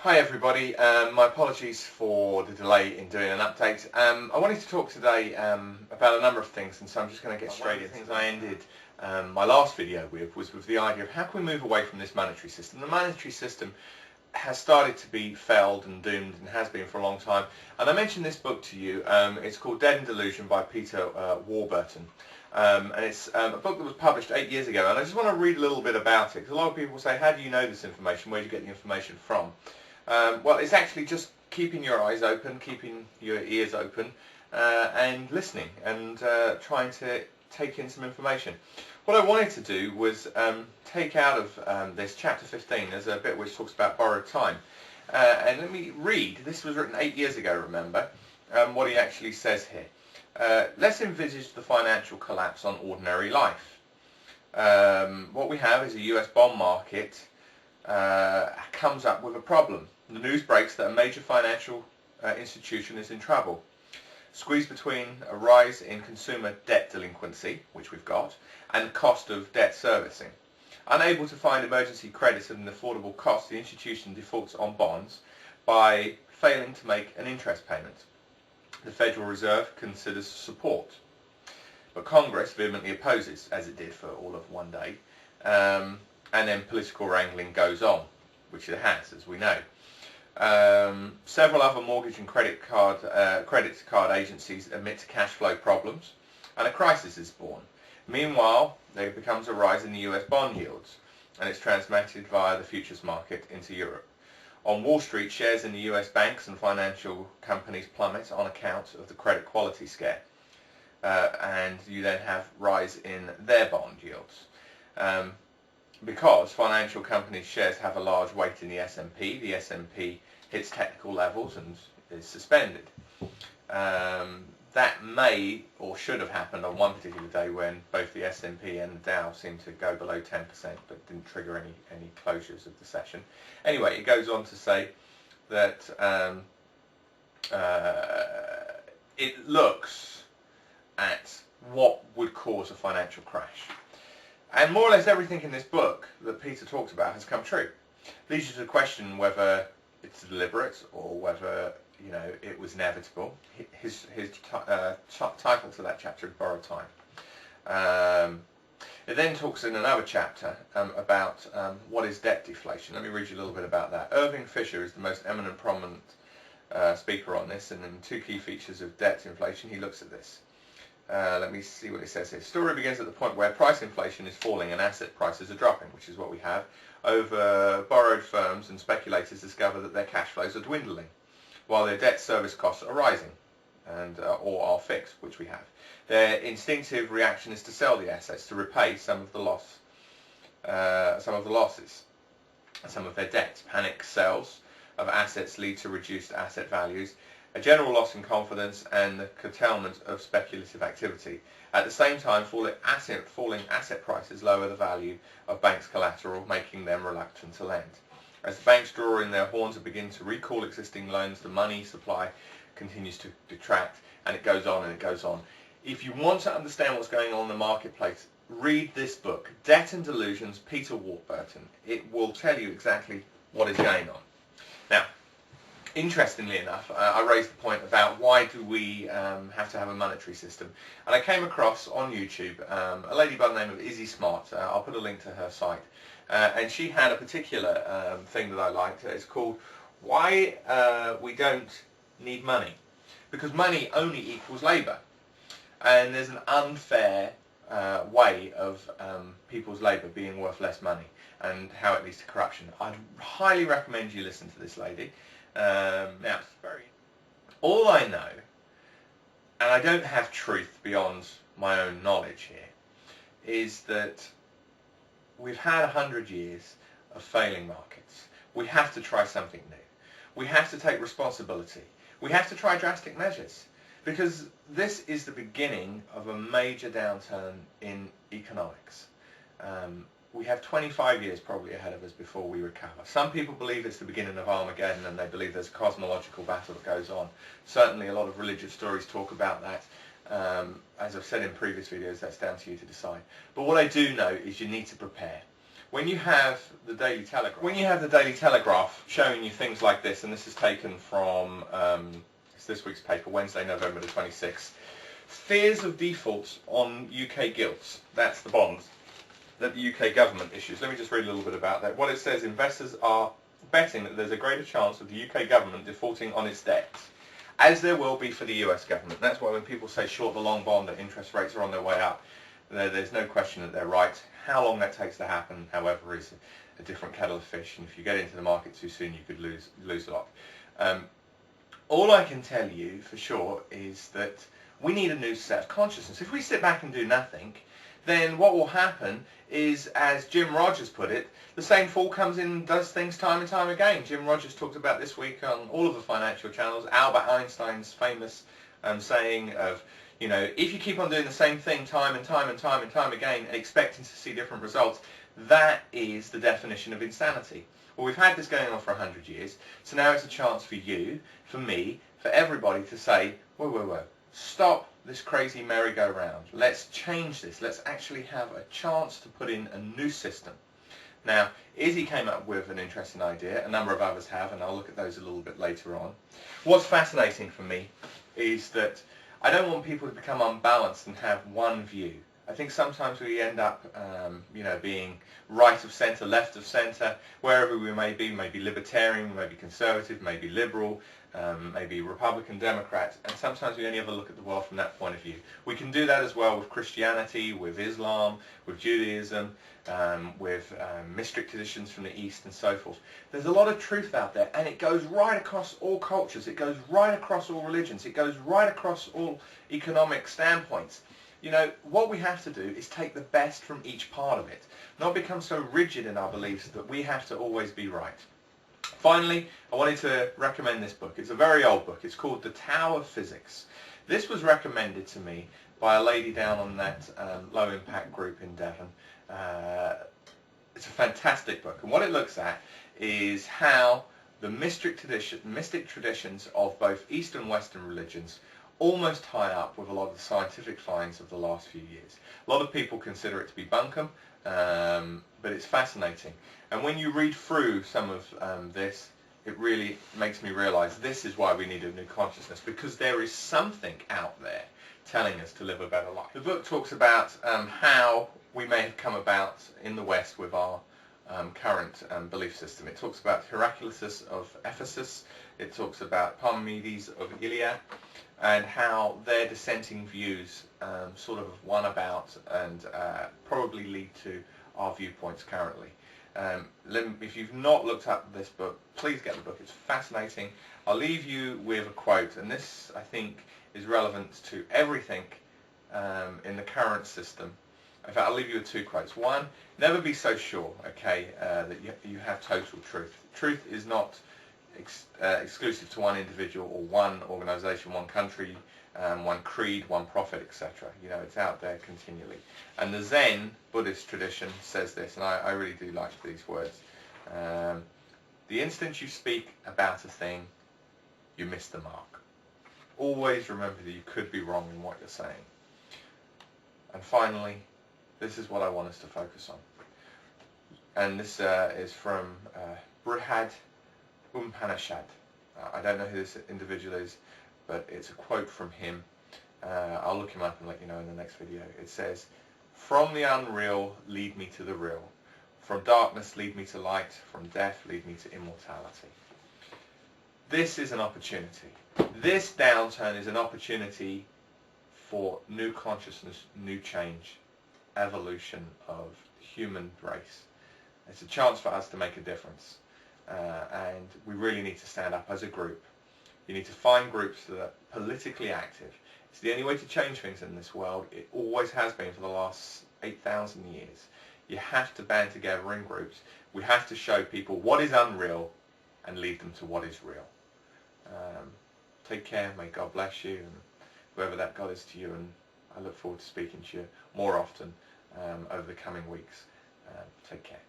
Hi everybody, my apologies for the delay in doing an update. I wanted to talk today about a number of things, and so I'm just going to get straight into things. I ended my last video was with the idea of how can we move away from this monetary system. The monetary system has started to be failed and doomed and has been for a long time, and I mentioned this book to you. It's called Delusion by Peter Warburton. And it's a book that was published 8 years ago, and I just want to read a little bit about it, because a lot of people say, how do you know this information, where do you get the information from? Well, it's actually just keeping your eyes open, keeping your ears open, and listening, and trying to take in some information. What I wanted to do was take out of this chapter 15, there's a bit which talks about borrowed time. And let me read, this was written 8 years ago, remember, what he actually says here. Let's envisage the financial collapse on ordinary life. What we have is a US bond market comes up with a problem. The news breaks that a major financial institution is in trouble. Squeezed between a rise in consumer debt delinquency, which we've got, and the cost of debt servicing. Unable to find emergency credit at an affordable cost, the institution defaults on bonds by failing to make an interest payment. The Federal Reserve considers support, but Congress vehemently opposes, as it did for all of one day, and then political wrangling goes on, which it has, as we know. Several other mortgage and credit card agencies admit to cash flow problems, and a crisis is born. Meanwhile, there becomes a rise in the US bond yields, and it's transmitted via the futures market into Europe. On Wall Street, shares in the US banks and financial companies plummet on account of the credit quality scare, and you then have rise in their bond yields. Because financial companies' shares have a large weight in the S&P, the S&P hits technical levels and is suspended. That may or should have happened on one particular day when both the S&P and the Dow seemed to go below 10%, but didn't trigger any closures of the session. Anyway, it goes on to say that it looks at what would cause a financial crash. And more or less everything in this book that Peter talked about has come true. Leads you to the question whether it's deliberate or whether it was inevitable. His title to that chapter is Borrowed Time. It then talks in another chapter about what is debt deflation. Let me read you a little bit about that. Irving Fisher is the most eminent, prominent speaker on this, and in two key features of debt inflation, he looks at this. Let me see what it says here. The story begins at the point where price inflation is falling and asset prices are dropping, which is what we have. Borrowed firms and speculators discover that their cash flows are dwindling, while their debt service costs are rising, and or are fixed, which we have. Their instinctive reaction is to sell the assets to repay some of the losses, some of their debts. Panic sales of assets lead to reduced asset values, a general loss in confidence, and the curtailment of speculative activity. At the same time, falling asset prices lower the value of banks' collateral, making them reluctant to lend. As the banks draw in their horns and begin to recall existing loans, the money supply continues to detract, and it goes on and it goes on. If you want to understand what's going on in the marketplace, read this book, Debt and Delusions, Peter Warburton. It will tell you exactly what is going on. Now, interestingly enough, I raised the point about why do we have to have a monetary system, and I came across on YouTube a lady by the name of Izzy Smart. I'll put a link to her site, and she had a particular thing that I liked. It's called Why We Don't Need Money, because money only equals labour, and there's an unfair way of people's labour being worth less money, and how it leads to corruption. I'd highly recommend you listen to this lady. Now, all I know, and I don't have truth beyond my own knowledge here, is that we've had 100 years of failing markets. We have to try something new. We have to take responsibility. We have to try drastic measures, because this is the beginning of a major downturn in economics. We have 25 years probably ahead of us before we recover. Some people believe it's the beginning of Armageddon, and they believe there's a cosmological battle that goes on. Certainly a lot of religious stories talk about that. As I've said in previous videos, that's down to you to decide. But what I do know is you need to prepare. when you have the Daily Telegraph showing you things like this, and this is taken from it's this week's paper, Wednesday, November the 26th, fears of default on UK gilts. That's the bonds that the UK government issues. Let me just read a little bit about that. What it says, investors are betting that there's a greater chance of the UK government defaulting on its debts, as there will be for the US government. That's why when people say short the long bond, that interest rates are on their way up, there's no question that they're right. How long that takes to happen, however, is a different kettle of fish, and if you get into the market too soon, you could lose a lot. All I can tell you for sure is that we need a new set of consciousness. If we sit back and do nothing, then what will happen is, as Jim Rogers put it, the same fool comes in and does things time and time again. Jim Rogers talked about this week on all of the financial channels Albert Einstein's famous saying of, you know, if you keep on doing the same thing time and time and time and time again, expecting to see different results, that is the definition of insanity. Well, we've had this going on for 100 years, so now it's a chance for you, for me, for everybody to say, whoa, whoa, whoa, stop this crazy merry-go-round. Let's change this. Let's actually have a chance to put in a new system. Now, Izzy came up with an interesting idea. A number of others have, and I'll look at those a little bit later on. What's fascinating for me is that I don't want people to become unbalanced and have one view. I think sometimes we end up, you know, being right of centre, left of centre, wherever we may be libertarian, maybe conservative, maybe liberal, maybe Republican, Democrat, and sometimes we only ever look at the world from that point of view. We can do that as well with Christianity, with Islam, with Judaism, with mystic traditions from the East and so forth. There's a lot of truth out there, and it goes right across all cultures, it goes right across all religions, it goes right across all economic standpoints. You know, what we have to do is take the best from each part of it, not become so rigid in our beliefs that we have to always be right. Finally, I wanted to recommend this book. It's a very old book. It's called The Tao of Physics. This was recommended to me by a lady down on that low impact group in Devon. It's a fantastic book, and what it looks at is how the mystic traditions of both East and Western religions almost tie up with a lot of the scientific finds of the last few years. A lot of people consider it to be bunkum, but it's fascinating. And when you read through some of this, it really makes me realise this is why we need a new consciousness, because there is something out there telling us to live a better life. The book talks about how we may have come about in the West with our current belief system. It talks about Heraclitus of Ephesus, it talks about Parmenides of Ilya, and how their dissenting views sort of won about and probably lead to our viewpoints currently. If you've not looked up this book, please get the book. It's fascinating. I'll leave you with a quote, and this, I think, is relevant to everything in the current system. In fact, I'll leave you with two quotes. One, never be so sure, okay, that you have total truth. Truth is not exclusive to one individual or one organisation, one country, one creed, one prophet, etc. You know, it's out there continually. And the Zen Buddhist tradition says this, and I really do like these words. The instant you speak about a thing, you miss the mark. Always remember that you could be wrong in what you're saying. And finally, this is what I want us to focus on. And this is from Brihad Upanishad. I don't know who this individual is, but it's a quote from him. I'll look him up and let you know in the next video. It says, "From the unreal lead me to the real. From darkness lead me to light. From death lead me to immortality." This is an opportunity. This downturn is an opportunity for new consciousness, new change, evolution of human race. It's a chance for us to make a difference. And we really need to stand up as a group. You need to find groups that are politically active. It's the only way to change things in this world. It always has been for the last 8,000 years. You have to band together in groups. We have to show people what is unreal and lead them to what is real. Take care. May God bless you, and whoever that God is to you. And I look forward to speaking to you more often over the coming weeks. Take care.